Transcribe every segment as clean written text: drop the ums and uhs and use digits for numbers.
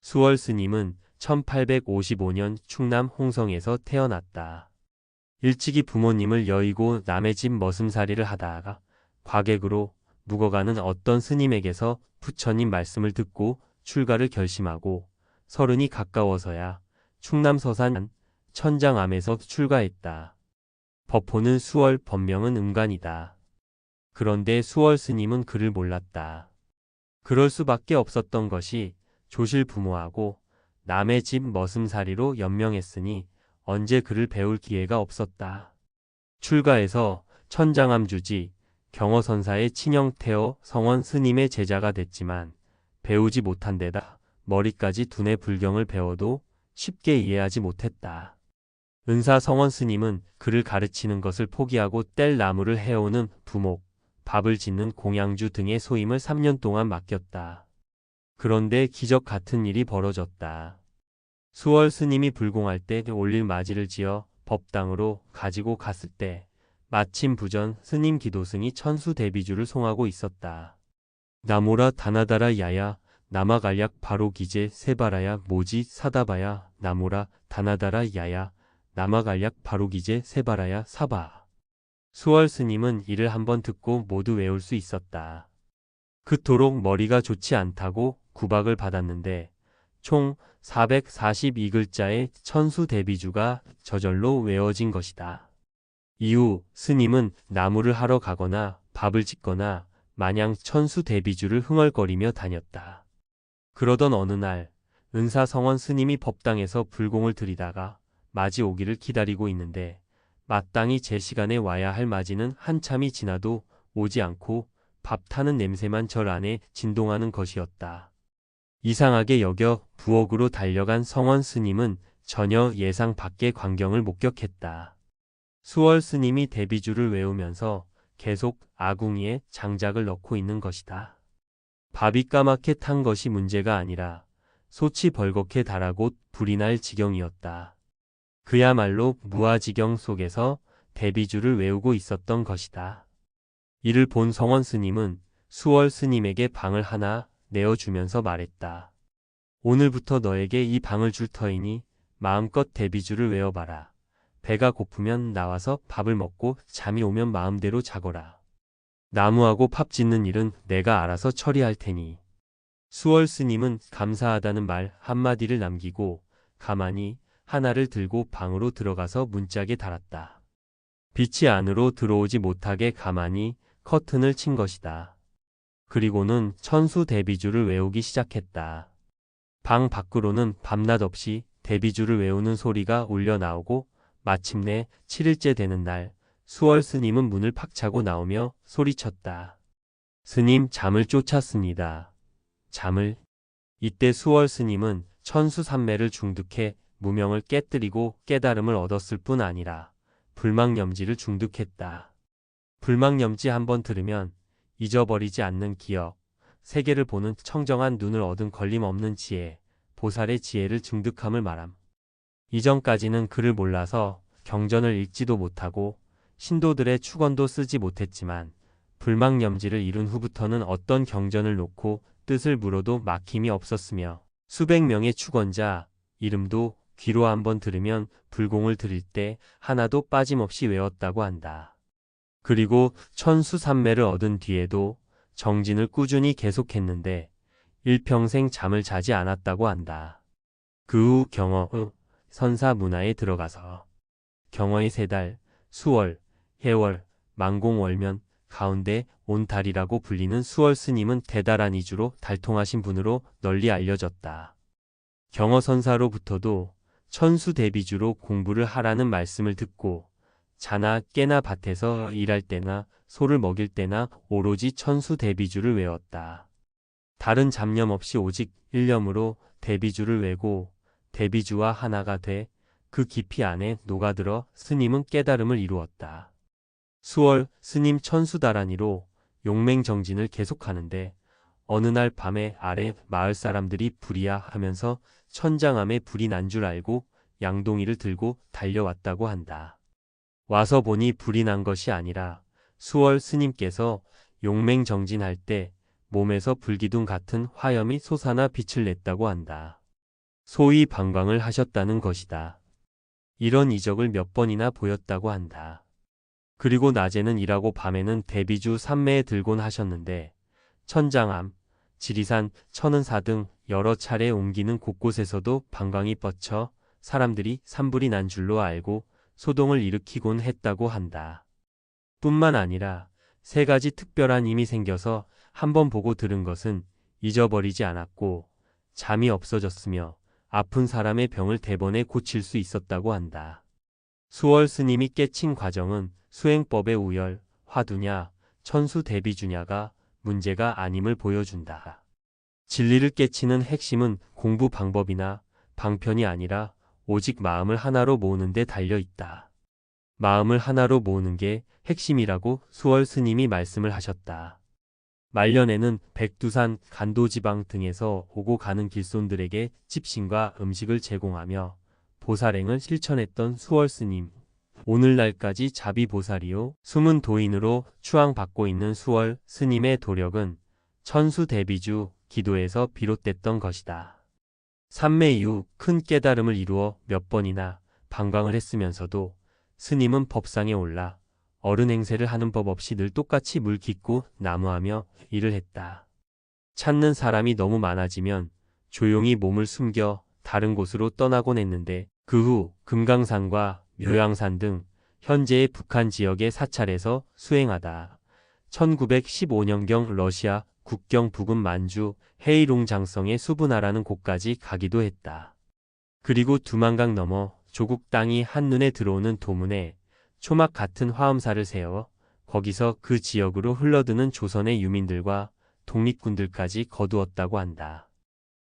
수월 스님은 1855년 충남 홍성에서 태어났다. 일찍이 부모님을 여의고 남의 집 머슴살이를 하다가 과객으로 묵어가는 어떤 스님에게서 부처님 말씀을 듣고 출가를 결심하고 서른이 가까워서야 충남 서산 천장암에서 출가했다. 법호는 수월, 법명은 음간이다. 그런데 수월 스님은 그를 몰랐다. 그럴 수밖에 없었던 것이 조실 부모하고 남의 집 머슴살이로 연명했으니 언제 그를 배울 기회가 없었다. 출가해서 천장암 주지 경허선사의 친형 태어 성원 스님의 제자가 됐지만 배우지 못한 데다 머리까지 두뇌 불경을 배워도 쉽게 이해하지 못했다. 은사 성원 스님은 그를 가르치는 것을 포기하고 뗄 나무를 해오는 부목, 밥을 짓는 공양주 등의 소임을 3년 동안 맡겼다. 그런데 기적 같은 일이 벌어졌다. 수월 스님이 불공할 때 올릴 맞이를 지어 법당으로 가지고 갔을 때 마침 부전 스님 기도승이 천수 대비주를 송하고 있었다. 나모라 다나다라 야야 나마갈약 바로 기제 세바라야 모지 사다바야 나모라 다나다라 야야 나마갈약 바로 기제 세바라야 사바. 수월 스님은 이를 한번 듣고 모두 외울 수 있었다. 그토록 머리가 좋지 않다고 구박을 받았는데 총 442글자의 천수 대비주가 저절로 외워진 것이다. 이후 스님은 나무를 하러 가거나 밥을 짓거나 마냥 천수 대비주를 흥얼거리며 다녔다. 그러던 어느 날 은사성원 스님이 법당에서 불공을 들이다가 맞이 오기를 기다리고 있는데 마땅히 제 시간에 와야 할 맞이는 한참이 지나도 오지 않고 밥 타는 냄새만 절 안에 진동하는 것이었다. 이상하게 여겨 부엌으로 달려간 성원 스님은 전혀 예상 밖의 광경을 목격했다. 수월 스님이 대비주를 외우면서 계속 아궁이에 장작을 넣고 있는 것이다. 밥이 까맣게 탄 것이 문제가 아니라 솥이 벌겋게 달아 곧 불이 날 지경이었다. 그야말로 무아지경 속에서 대비주를 외우고 있었던 것이다. 이를 본 성원 스님은 수월 스님에게 방을 하나 내어주면서 말했다. 오늘부터 너에게 이 방을 줄 터이니 마음껏 대비주를 외워봐라. 배가 고프면 나와서 밥을 먹고 잠이 오면 마음대로 자거라. 나무하고 밥 짓는 일은 내가 알아서 처리할 테니. 수월 스님은 감사하다는 말 한마디를 남기고 가만히 하나를 들고 방으로 들어가서 문짝에 달았다. 빛이 안으로 들어오지 못하게 가만히 커튼을 친 것이다. 그리고는 천수 대비주를 외우기 시작했다. 방 밖으로는 밤낮 없이 대비주를 외우는 소리가 울려 나오고 마침내 7일째 되는 날 수월 스님은 문을 팍 차고 나오며 소리쳤다. 스님, 잠을 쫓았습니다. 잠을. 이때 수월 스님은 천수산매를 중득해 무명을 깨뜨리고 깨달음을 얻었을 뿐 아니라 불망염지를 중득했다. 불망염지 한번 들으면 잊어버리지 않는 기억, 세계를 보는 청정한 눈을 얻은 걸림없는 지혜, 보살의 지혜를 중득함을 말함. 이전까지는 글을 몰라서 경전을 읽지도 못하고 신도들의 축언도 쓰지 못했지만 불망염지를 이룬 후부터는 어떤 경전을 놓고 뜻을 물어도 막힘이 없었으며 수백 명의 축언자 이름도 귀로 한번 들으면 불공을 드릴 때 하나도 빠짐없이 외웠다고 한다. 그리고 천수산매를 얻은 뒤에도 정진을 꾸준히 계속했는데 일평생 잠을 자지 않았다고 한다. 그 후 경허, 선사 문화에 들어가서 경허의 3달, 수월, 해월, 만공월면 가운데 온 달이라고 불리는 수월 스님은 대단한 이주로 달통하신 분으로 널리 알려졌다. 경허 선사로부터도 천수 대비주로 공부를 하라는 말씀을 듣고 자나 깨나 밭에서 일할 때나 소를 먹일 때나 오로지 천수 대비주를 외웠다. 다른 잡념 없이 오직 일념으로 대비주를 외고 대비주와 하나가 돼 그 깊이 안에 녹아들어 스님은 깨달음을 이루었다. 수월 스님 천수다란이로 용맹정진을 계속하는데 어느 날 밤에 아래 마을 사람들이 불이야 하면서 천장암에 불이 난 줄 알고 양동이를 들고 달려왔다고 한다. 와서 보니 불이 난 것이 아니라 수월 스님께서 용맹정진할 때 몸에서 불기둥 같은 화염이 솟아나 빛을 냈다고 한다. 소위 방광을 하셨다는 것이다. 이런 이적을 몇 번이나 보였다고 한다. 그리고 낮에는 일하고 밤에는 대비주 삼매에 들곤 하셨는데 천장암, 지리산, 천은사 등 여러 차례 옮기는 곳곳에서도 방광이 뻗쳐 사람들이 산불이 난 줄로 알고 소동을 일으키곤 했다고 한다. 뿐만 아니라 세 가지 특별한 힘이 생겨서 한 번 보고 들은 것은 잊어버리지 않았고 잠이 없어졌으며 아픈 사람의 병을 대번에 고칠 수 있었다고 한다. 수월 스님이 깨친 과정은 수행법의 우열, 화두냐, 천수 대비주냐가 문제가 아님을 보여준다. 진리를 깨치는 핵심은 공부 방법이나 방편이 아니라 오직 마음을 하나로 모으는 데 달려 있다. 마음을 하나로 모으는 게 핵심이라고 수월 스님이 말씀을 하셨다. 말년에는 백두산, 간도지방 등에서 오고 가는 길손들에게 찝신과 음식을 제공하며 보살행을 실천했던 수월 스님. 오늘날까지 자비보살이요 숨은 도인으로 추앙받고 있는 수월 스님의 도력은 천수대비주 기도에서 비롯됐던 것이다. 삼매 이후 큰 깨달음을 이루어 몇 번이나 방광을 했으면서도 스님은 법상에 올라 어른 행세를 하는 법 없이 늘 똑같이 물 깃고 나무하며 일을 했다. 찾는 사람이 너무 많아지면 조용히 몸을 숨겨 다른 곳으로 떠나곤 했는데 그 후 금강산과 묘양산 등 현재의 북한 지역의 사찰에서 수행하다 1915년경 러시아 국경 부근 만주 헤이롱장성의 수분하라는 곳까지 가기도 했다. 그리고 두만강 넘어 조국 땅이 한눈에 들어오는 도문에 초막 같은 화엄사를 세워 거기서 그 지역으로 흘러드는 조선의 유민들과 독립군들까지 거두었다고 한다.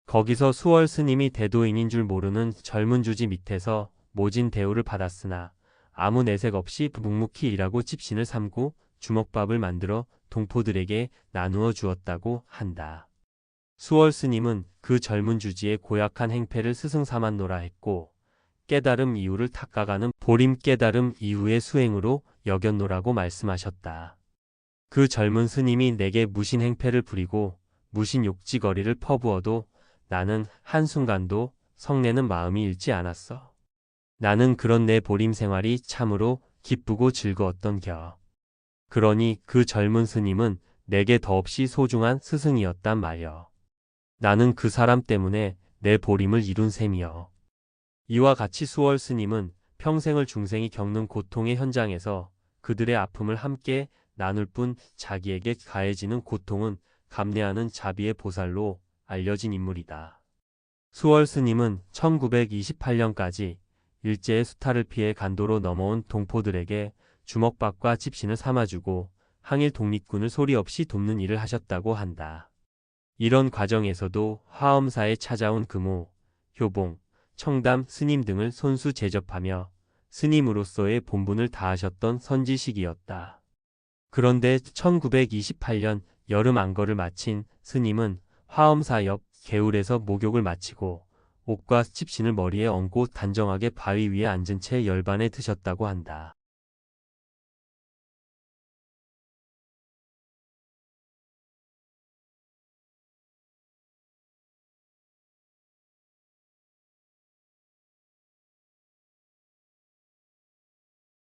거기서 수월 스님이 대도인인 줄 모르는 젊은 주지 밑에서 모진 대우를 받았으나 아무 내색 없이 묵묵히 일하고 찝신을 삼고 주먹밥을 만들어 동포들에게 나누어 주었다고 한다. 수월 스님은 그 젊은 주지의 고약한 행패를 스승 삼았노라 했고 깨달음 이후를 닦아가는 보림 깨달음 이후의 수행으로 여겼노라고 말씀하셨다. 그 젊은 스님이 내게 무신 행패를 부리고 무신 욕지거리를 퍼부어도 나는 한순간도 성내는 마음이 잃지 않았어. 나는 그런 내 보림 생활이 참으로 기쁘고 즐거웠던 겨. 그러니 그 젊은 스님은 내게 더없이 소중한 스승이었단 말여. 나는 그 사람 때문에 내 보림을 이룬 셈이여. 이와 같이 수월 스님은 평생을 중생이 겪는 고통의 현장에서 그들의 아픔을 함께 나눌 뿐 자기에게 가해지는 고통은 감내하는 자비의 보살로 알려진 인물이다. 수월 스님은 1928년까지 일제의 수탈을 피해 간도로 넘어온 동포들에게 주먹밥과 찝신을 삼아주고 항일 독립군을 소리 없이 돕는 일을 하셨다고 한다. 이런 과정에서도 화엄사에 찾아온 금호, 효봉, 청담 스님 등을 손수 제접하며 스님으로서의 본분을 다하셨던 선지식이었다. 그런데 1928년 여름 안거를 마친 스님은 화엄사 옆 개울에서 목욕을 마치고 옷과 찝신을 머리에 얹고 단정하게 바위 위에 앉은 채 열반에 드셨다고 한다.